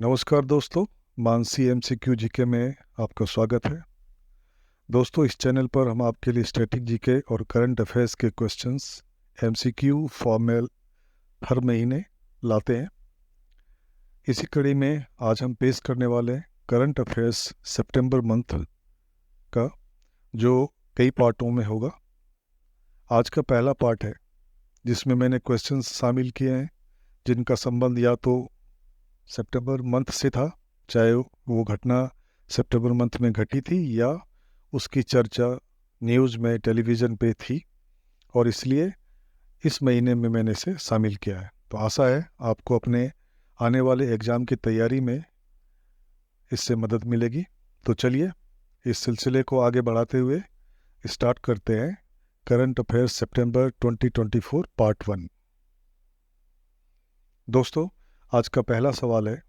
नमस्कार दोस्तों, Mansi MCQ GK में आपका स्वागत है। दोस्तों, इस चैनल पर हम आपके लिए स्टैटिक जीके और करंट अफेयर्स के क्वेश्चंस एमसीक्यू फॉर्मेल हर महीने लाते हैं। इसी कड़ी में आज हम पेश करने वाले हैं करंट अफेयर्स सितंबर मंथ का, जो कई पार्टों में होगा। आज का पहला पार्ट है जिसमें मैंने क्वेश्चंस शामिल किए हैं जिनका संबंध या तो सितंबर मंथ से था, चाहे वो घटना सितंबर मंथ में घटी थी या उसकी चर्चा न्यूज़ में, टेलीविज़न पे थी, और इसलिए इस महीने में मैंने इसे शामिल किया है। तो आशा है आपको अपने आने वाले एग्ज़ाम की तैयारी में इससे मदद मिलेगी। तो चलिए इस सिलसिले को आगे बढ़ाते हुए स्टार्ट करते हैं करंट अफेयर्स सितंबर 2024 पार्ट 1। दोस्तों, आज का पहला सवाल है,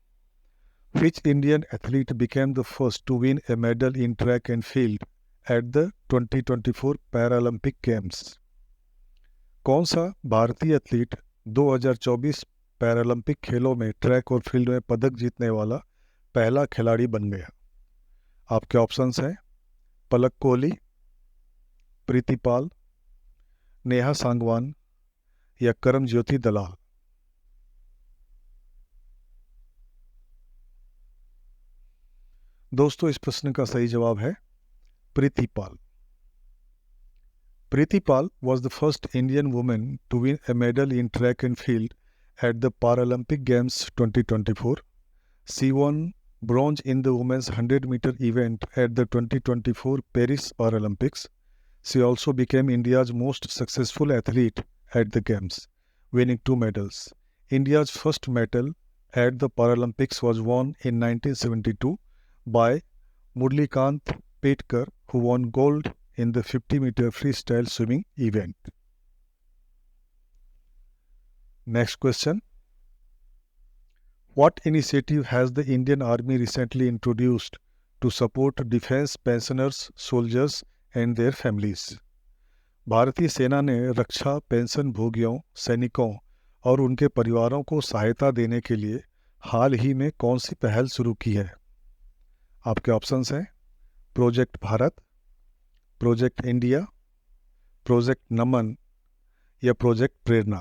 Which Indian athlete became the first to win a medal in track and field at the 2024 Paralympic Games? कौन सा भारतीय एथलीट 2024 पैरालंपिक खेलों में ट्रैक और फील्ड में पदक जीतने वाला पहला खिलाड़ी बन गया? आपके ऑप्शंस हैं पलक कोहली, प्रीति पाल, नेहा सांगवान या करमज्योति दलाल। दोस्तों, इस प्रश्न का सही जवाब है प्रीति पाल। Preeti Pal was the first Indian woman to win a medal in track and field at the Paralympic Games 2024. She won bronze in the women's 100-meter event at the 2024 Paris Paralympics. She also became India's most successful athlete at the Games, winning 2 medals. India's first medal at the Paralympics was won in 1972 by Murlikant Petkar, who won gold in the 50-meter freestyle swimming event. Next question. What initiative has the Indian Army recently introduced to support defense pensioners, soldiers and their families? भारतीय सेना ने रक्षा pension भोगियों, सैनिकों और उनके परिवारों को सहायता देने के लिए हाल ही में कौन सी पहल शुरू की है? आपके ऑप्शंस हैं project Bharat, project India, project Naman या प्रोजेक्ट प्रेरणा।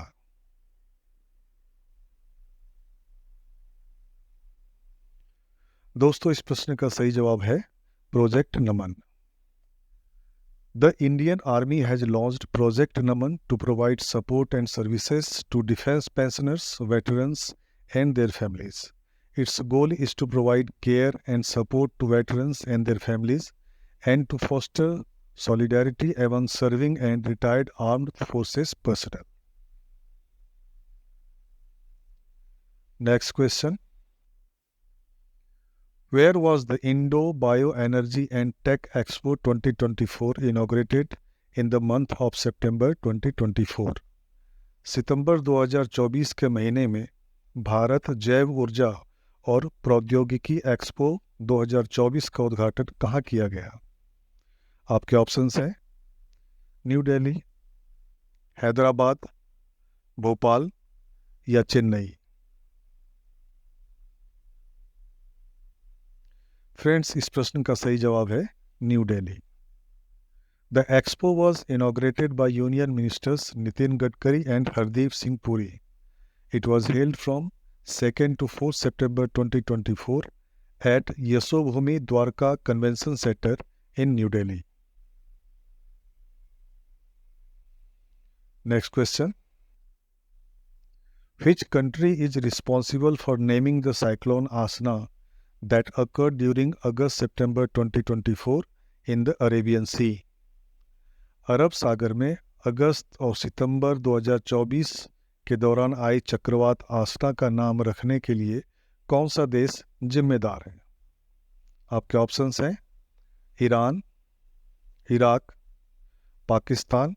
दोस्तों, इस प्रश्न का सही जवाब है project Naman. The Indian Army has launched Project Naman to provide support and services to defense pensioners, veterans, and their families. Its goal is to provide care and support to veterans and their families and to foster solidarity among serving and retired armed forces personnel. Next question. Where was the Indo Bioenergy and Tech Expo 2024 inaugurated in the month of September 2024? सितंबर 2024 के महीने में भारत जैव ऊर्जा और प्रौद्योगिकी expo 2024 का उद्घाटन कहाँ किया गया? आपके ऑप्शंस हैं न्यू दिल्ली, हैदराबाद, भोपाल या चेन्नई। फ्रेंड्स, इस प्रश्न का सही जवाब है new Delhi. The expo was inaugurated by union ministers Nitin Gadkari and Hardeep Singh Puri. It was held from 2nd to 4th September 2024 at Yashobhumi Dwarka Convention Center in New Delhi. Next question. Which country is responsible for naming the cyclone Asna that occurred during August-September 2024 in the Arabian Sea? अरब सागर में अगस्त और सितंबर 2024 के दौरान आई चक्रवात आस्ना का नाम रखने के लिए कौन सा देश जिम्मेदार है? आपके ऑप्शंस हैं ईरान, इराक, पाकिस्तान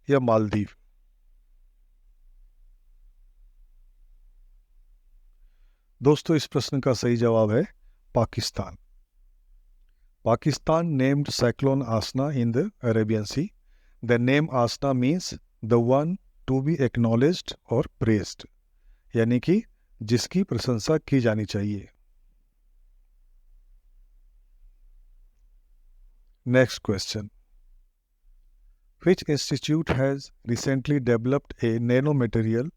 या मालदीव। दोस्तों, इस प्रश्न का सही जवाब है Pakistan. Pakistan named cyclone Asna in the Arabian Sea. The name Asna means the one to be acknowledged or praised, यानी कि जिसकी प्रशंसा की जानी चाहिए। Next question. Which institute has recently developed a nanomaterial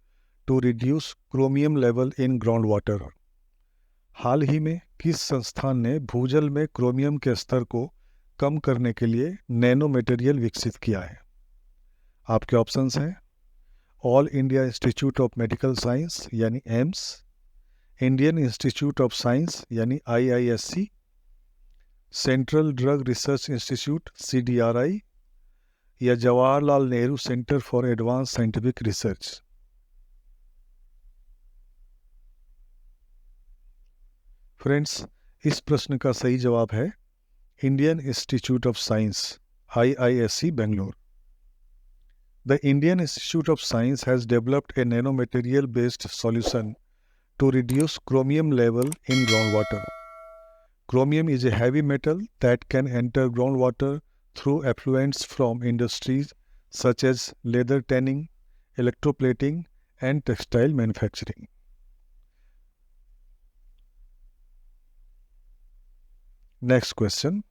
to reduce chromium level in groundwater? हाल ही में किस संस्थान ने भूजल में क्रोमियम के स्तर को कम करने के लिए नैनो मटेरियल विकसित किया है? आपके ऑप्शंस हैं all India institute of medical science यानी AIIMS, Indian institute of science यानी IISc, central drug research institute CDRI या Jawaharlal Nehru centre for advance scientific research. Friends, इस प्रश्न का सही जवाब है Indian institute of science IISc Bangalore. The Indian Institute of Science has developed a nanomaterial based solution to reduce chromium level in groundwater. Chromium is a heavy metal that can enter groundwater through effluents from industries such as leather tanning, electroplating, and textile manufacturing. Next question.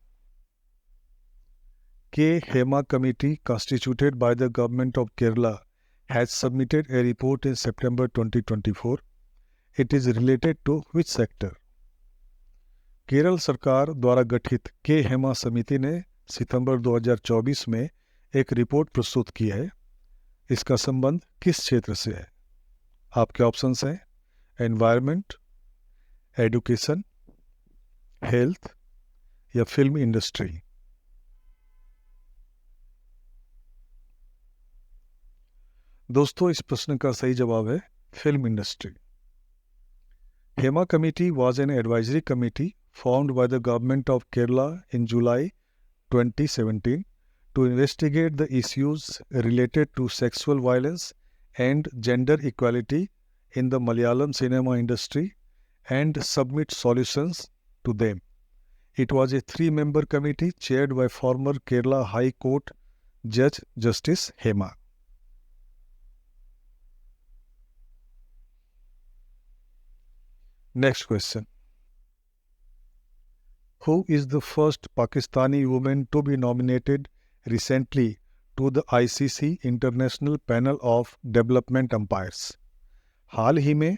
K. Hema Committee constituted by the government of Kerala has submitted a report in September 2024. It is related to which sector? Kerala सरकार द्वारा गठित के हेमा समिति ने सितंबर 2024 में एक report प्रस्तुत की है। इसका संबंध किस क्षेत्र से है? आपके ऑप्शंस हैं एनवायरनमेंट, एजुकेशन, हेल्थ या फिल्म इंडस्ट्री। दोस्तों, इस प्रश्न का सही जवाब है film industry. Hema committee was an advisory committee formed by the government of Kerala in July 2017 to investigate the issues related to sexual violence and gender equality in the Malayalam cinema industry and submit solutions to them. It was a 3-member committee chaired by former Kerala High Court Judge Justice Hema. Next question. Who is the first Pakistani woman to be nominated recently to the ICC International Panel of Development Umpires? हाल ही में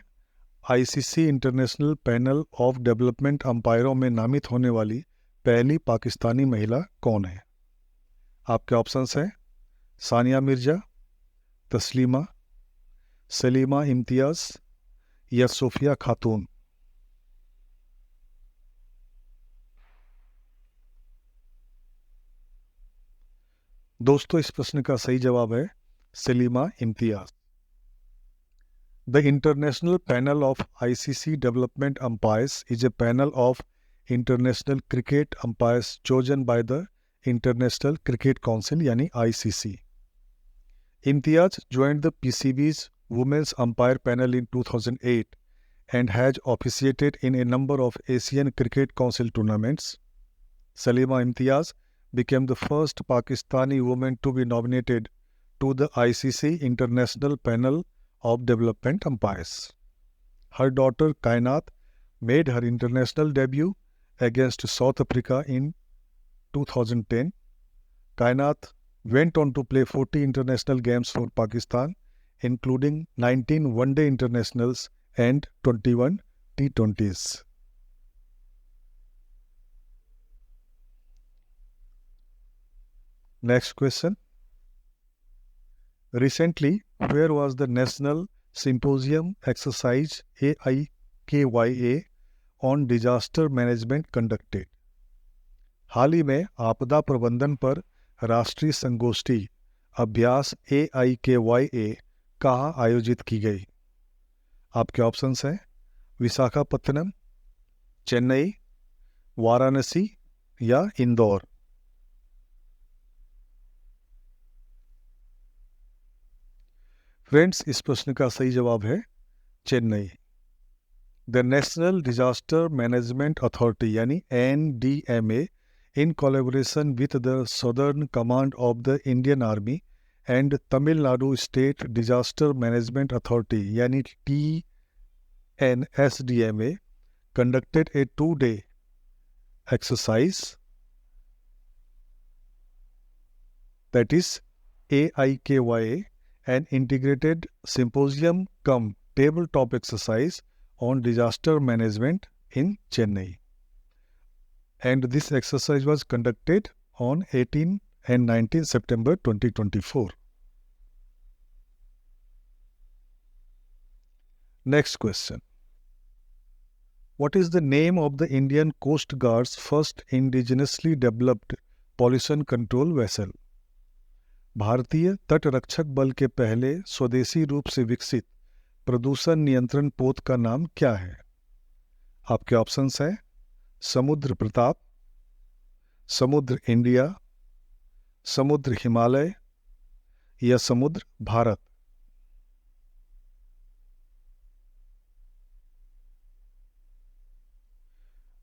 ICC international panel of development अंपायरों में नामित होने वाली पहली पाकिस्तानी महिला कौन है? आपके ऑप्शंस हैं सानिया मिर्जा, तस्लीमा, सलीमा इम्तियाज़ या सोफिया खातून। दोस्तों, इस प्रश्न का सही जवाब है सलीमा इम्तियाज़। The International Panel of ICC Development Umpires is a panel of international cricket umpires chosen by the International Cricket Council यानी ICC. Imtiaz joined the PCB's Women's Umpire Panel in 2008 and has officiated in a number of Asian Cricket Council tournaments. Salima Imtiaz became the first Pakistani woman to be nominated to the ICC International Panel of Development Umpires. Her daughter Kainat made her international debut against South Africa in 2010. Kainat went on to play 40 international games for Pakistan, including 19 one-day internationals and 21 T20s. Next question. Recently, where was the National Symposium Exercise AIKYA on Disaster Management conducted? हाल ही में आपदा प्रबंधन पर राष्ट्रीय संगोष्ठी अभ्यास AIKYA कहाँ आयोजित की गई? आपके ऑप्शंस हैं विशाखापत्तनम, चेन्नई, वाराणसी या इंदौर। फ्रेंड्स, इस प्रश्न का सही जवाब है Chennai. The national disaster management authority यानी NDMA in collaboration with the Southern Command of the Indian Army and Tamil Nadu State Disaster Management Authority यानी TNSDMA conducted a 2-day exercise that is AIKYA, an integrated symposium cum tabletop exercise on disaster management in Chennai. And this exercise was conducted on 18 and 19 September 2024. Next question. What is the name of the Indian Coast Guard's first indigenously developed pollution control vessel? भारतीय तट रक्षक बल के पहले स्वदेशी रूप से विकसित प्रदूषण नियंत्रण पोत का नाम क्या है? आपके ऑप्शंस हैं समुद्र प्रताप, समुद्र इंडिया, समुद्र हिमालय या समुद्र भारत।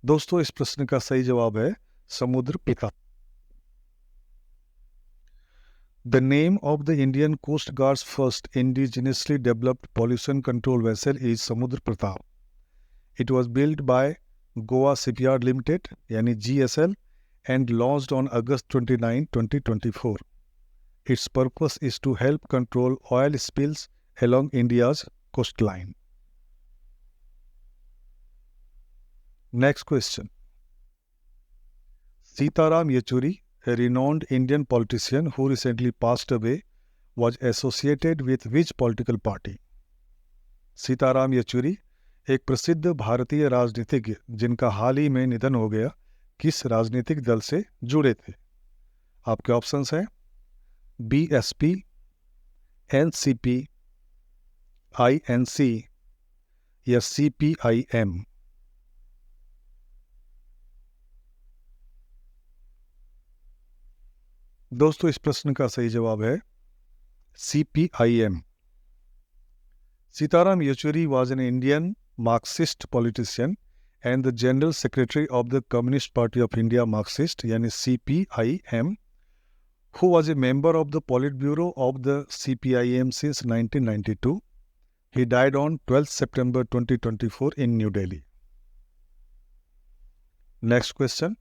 दोस्तों, इस प्रश्न का सही जवाब है समुद्र Pratap. The name of the Indian Coast Guard's first indigenously developed pollution control vessel is Samudra Pratap. It was built by Goa Shipyard Limited, यानी GSL, and launched on August 29, 2024. Its purpose is to help control oil spills along India's coastline. Next question. Sitaram Yechuri, a renowned Indian politician who recently passed away, was associated with which political party? Sitaram Yechury एक प्रसिद्ध भारतीय राजनीतिज्ञ जिनका हाल ही में निधन हो गया, किस राजनीतिक दल से जुड़े थे? आपके ऑप्शंस हैं बीएसपी, एनसीपी, आईएनसी या सीपीआईएम। दोस्तों, इस प्रश्न का सही जवाब है CPIM. Sitaram Yechuri was an Indian Marxist politician and the General Secretary of the Communist Party of India Marxist, यानी CPIM, who was a member of the Politburo of the CPIM since 1992. He died on 12 September 2024 in New Delhi. Next question.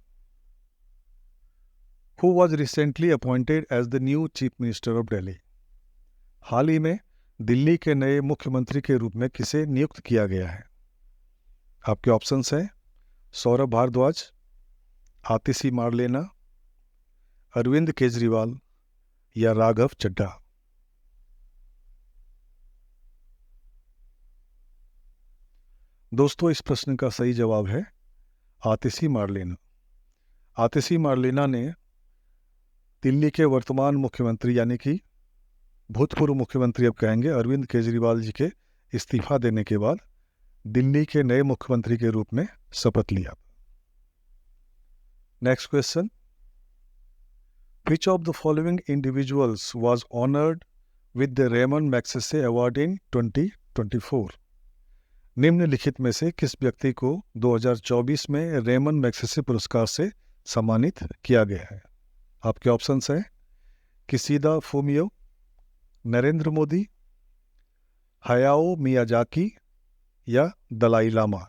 Who was recently appointed as the new Chief Minister of Delhi? हाल ही में दिल्ली के नए मुख्यमंत्री के रूप में किसे नियुक्त किया गया है? आपके ऑप्शंस हैं सौरभ भारद्वाज, आतिशी मारलेना, अरविंद केजरीवाल या राघव चड्ढा। दोस्तों, इस प्रश्न का सही जवाब है आतिशी मारलेना। आतिशी मारलेना ने दिल्ली के वर्तमान मुख्यमंत्री यानी कि भूतपूर्व मुख्यमंत्री अब कहेंगे अरविंद केजरीवाल जी के इस्तीफा देने के बाद दिल्ली के नए मुख्यमंत्री के रूप में शपथ लिया। Next question. Which of the following individuals was honored with the Raymond Magsaysay Award in 2024? निम्नलिखित में से किस व्यक्ति को 2024 में रेमन मैग्सेसे पुरस्कार से सम्मानित किया गया है? आपके ऑप्शंस हैं किसीदा Fumio, Narendra Modi, Hayao Miyazaki या दलाई लामा।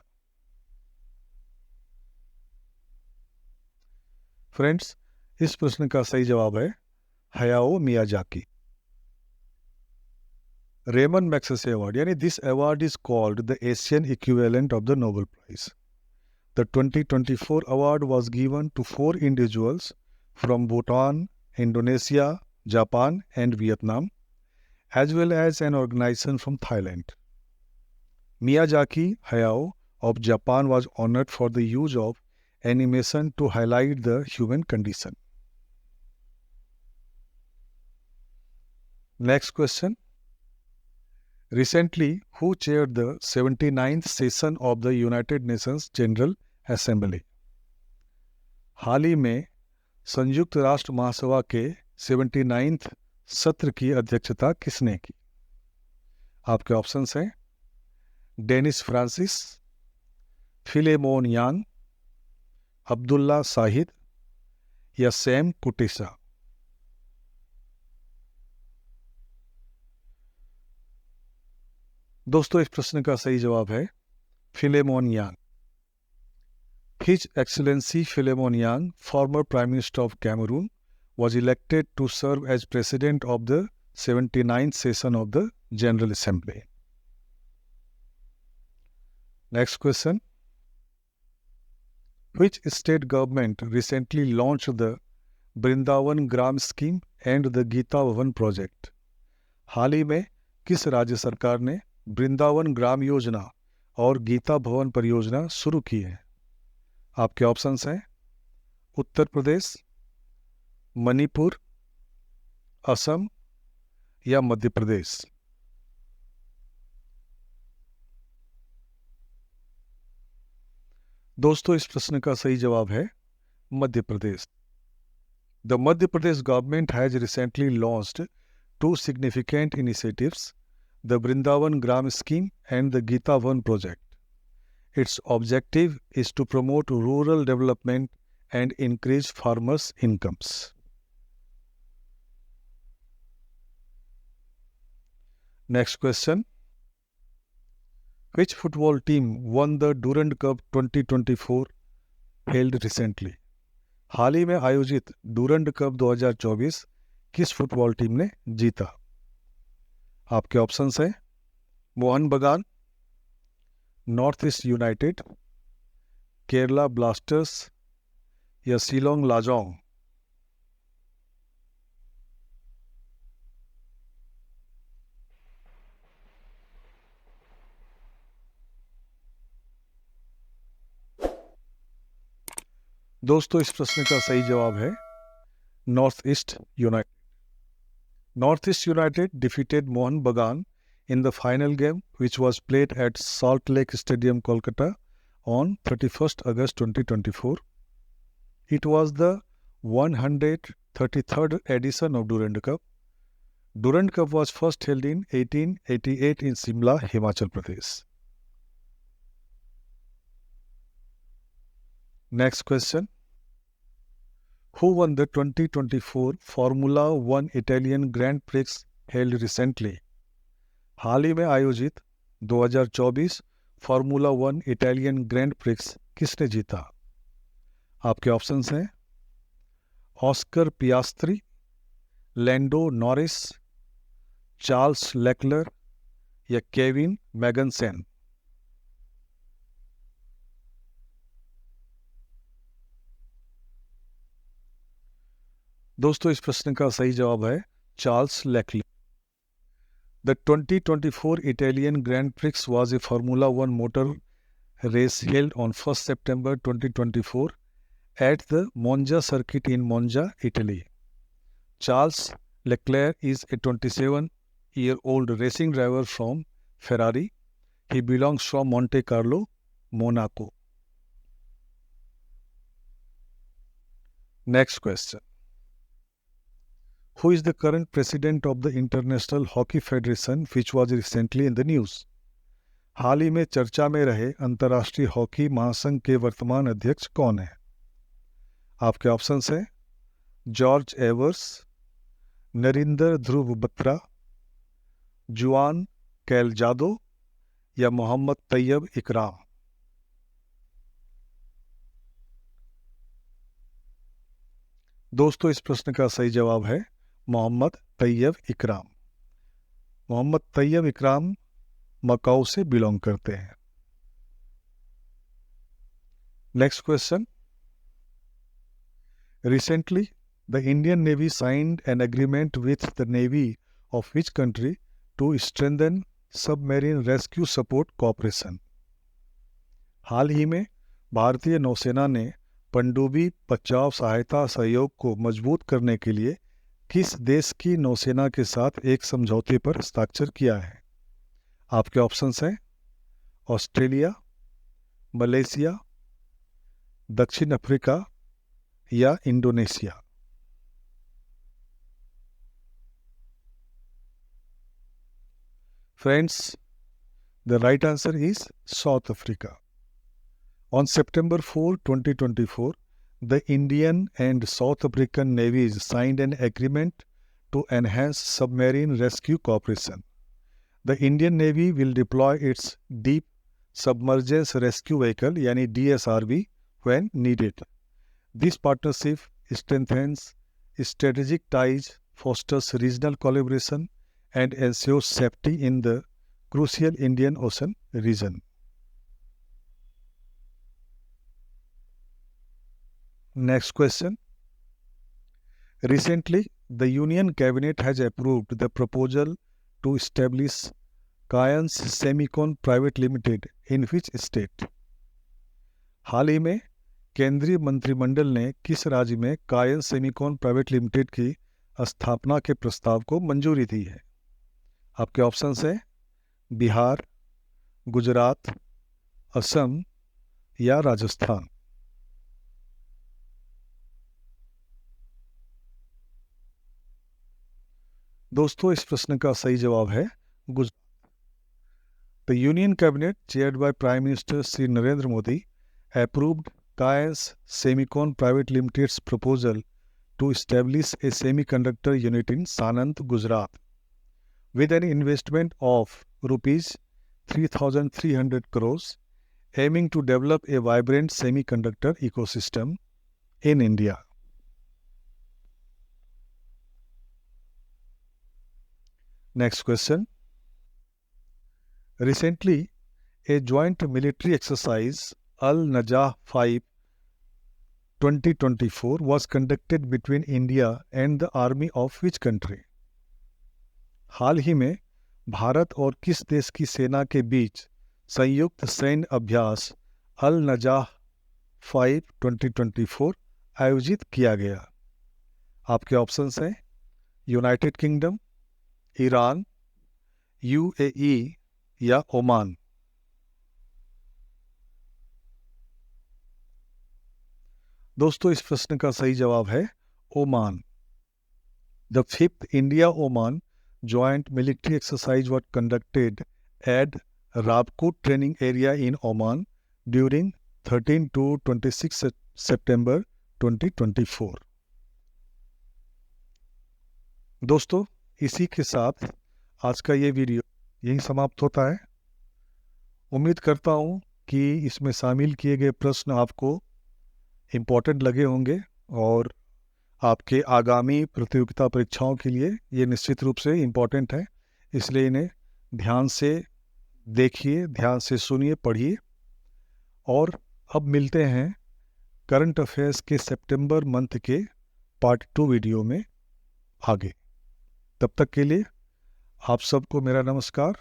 फ्रेंड्स, इस प्रश्न का सही जवाब है Hayao Miyazaki. Ramon Magsaysay award यानी this award is called the Asian equivalent of the Nobel prize. द 2024 award was given to 4 individuals from Bhutan, Indonesia, Japan and Vietnam, as well as an organization from Thailand. Miyazaki Hayao of Japan was honored for the use of animation to highlight the human condition. Next question. Recently, who chaired the 79th session of the United Nations General Assembly? हाल ही में संयुक्त राष्ट्र महासभा के 79th सत्र की अध्यक्षता किसने की? आपके ऑप्शंस हैं डेनिस फ्रांसिस, फिलेमोन यांग, अब्दुल्ला साहिद या सैम कुटेसा। दोस्तों, इस प्रश्न का सही जवाब है Philemon Yang. His Excellency Philemon Yang, former Prime Minister of Cameroon, was elected to serve as president of the 79th session of the General Assembly? Next question. Which state government recently launched the Brindavan Gram Scheme and the Gita Bhavan project? हाल ही में किस राज्य सरकार ने वृंदावन ग्राम योजना और गीता भवन परियोजना शुरू की है? आपके ऑप्शंस हैं उत्तर प्रदेश, मणिपुर, असम या मध्य प्रदेश। दोस्तों, इस प्रश्न का सही जवाब है Madhya Pradesh. The Madhya Pradesh government has recently launched two significant initiatives, the Brindavan Gram Scheme and the Gita Bhavan project. Its objective is to promote rural development and increase farmers' incomes. Next question. Which football team won the Durand Cup 2024 held recently? हाल ही में आयोजित Durand cup 2024 किस football team ने जीता? आपके options हैं मोहन बगान, north east United, Kerala blasters या शिलोंग लाजोंग। दोस्तों, इस प्रश्न का सही जवाब है north east United. North east United defeated Mohan Bagan in the final game, which was played at Salt Lake Stadium, Kolkata on 31st August 2024. It was the 133rd edition of Durand Cup. Durand Cup was first held in 1888 in Shimla, Himachal Pradesh. Next question. Who won the 2024 Formula One Italian Grand Prix held recently? हाल ही में आयोजित 2024 formula one Italian Grand Prix किसने जीता? आपके options हैं Oscar Piastri, Lando Norris, Charles Leclerc या Kevin Magnussen. दोस्तों, इस प्रश्न का सही जवाब है Charles Leclerc. The 2024 Italian Grand Prix was a Formula One motor race held on 1st September 2024 at the Monza circuit in Monza, Italy. Charles Leclerc is a 27-year-old racing driver from Ferrari. He belongs from Monte Carlo, Monaco. Next question. Who is the current president of the International Hockey Federation, which was recently in the news? हाल ही में चर्चा में रहे अंतर्राष्ट्रीय hockey महासंघ के वर्तमान अध्यक्ष कौन है? आपके ऑप्शंस हैं जॉर्ज एवर्स, नरिंदर ध्रुव बत्रा, जुआन कैलजादो या मोहम्मद तैयब इकराम। दोस्तों, इस प्रश्न का सही जवाब है मोहम्मद तैयब इकराम। मोहम्मद तैयब इकराम मकाऊ से बिलोंग करते हैं। Next question. Recently, the Indian Navy signed an agreement with the Navy of which country to strengthen submarine rescue support cooperation? हाल ही में भारतीय नौसेना ने पनडुब्बी बचाव सहायता सहयोग को मजबूत करने के लिए किस देश की नौसेना के साथ एक समझौते पर हस्ताक्षर किया है? आपके ऑप्शंस हैं ऑस्ट्रेलिया, मलेशिया, दक्षिण अफ्रीका या Indonesia. Friends, the right answer is South Africa. On September 4, 2024, the Indian and South African navies signed an agreement to enhance submarine rescue cooperation. The Indian Navy will deploy its Deep Submergence Rescue Vehicle यानी DSRV when needed. This partnership strengthens strategic ties, fosters regional collaboration, and ensures safety in the crucial Indian Ocean region. Next question. Recently, the Union Cabinet has approved the proposal to establish Kayans Semicon Private Limited in which state? हाल ही में केंद्रीय मंत्रिमंडल ने किस राज्य में कायन Semicon private limited की स्थापना के प्रस्ताव को मंजूरी दी है? आपके ऑप्शंस हैं बिहार, गुजरात, असम या राजस्थान। दोस्तों, इस प्रश्न का सही जवाब है Gujarat. The union cabinet chaired by prime minister Shri Narendra Modi approved Kayans Semicon Private Limited's proposal to establish a semiconductor unit in Sanand, Gujarat, with an investment of rupees 3,300 crores, aiming to develop a vibrant semiconductor ecosystem in India. Next question. Recently, a joint military exercise Al-Najah 5 2024 was conducted between India and the army of which country? हाल ही में भारत और किस देश की सेना के बीच संयुक्त सैन्य अभ्यास अल-नजाह 5 2024 आयोजित किया गया? आपके ऑप्शंस हैं यूनाइटेड किंगडम, ईरान, यूएई या ओमान। दोस्तों, इस प्रश्न का सही जवाब है Oman. The 5th India Oman joint military exercise was conducted at Rabkoot training area in Oman during 13 to 26 सितंबर 2024। दोस्तों, इसी के साथ आज का ये वीडियो यहीं समाप्त होता है। उम्मीद करता हूँ कि इसमें शामिल किए गए प्रश्न आपको इम्पोर्टेंट लगे होंगे और आपके आगामी प्रतियोगिता परीक्षाओं के लिए ये निश्चित रूप से इम्पोर्टेंट है, इसलिए इन्हें ध्यान से देखिए, ध्यान से सुनिए, पढ़िए। और अब मिलते हैं करंट अफेयर्स के सितंबर मंथ के पार्ट 2 वीडियो में आगे। तब तक के लिए आप सबको मेरा नमस्कार।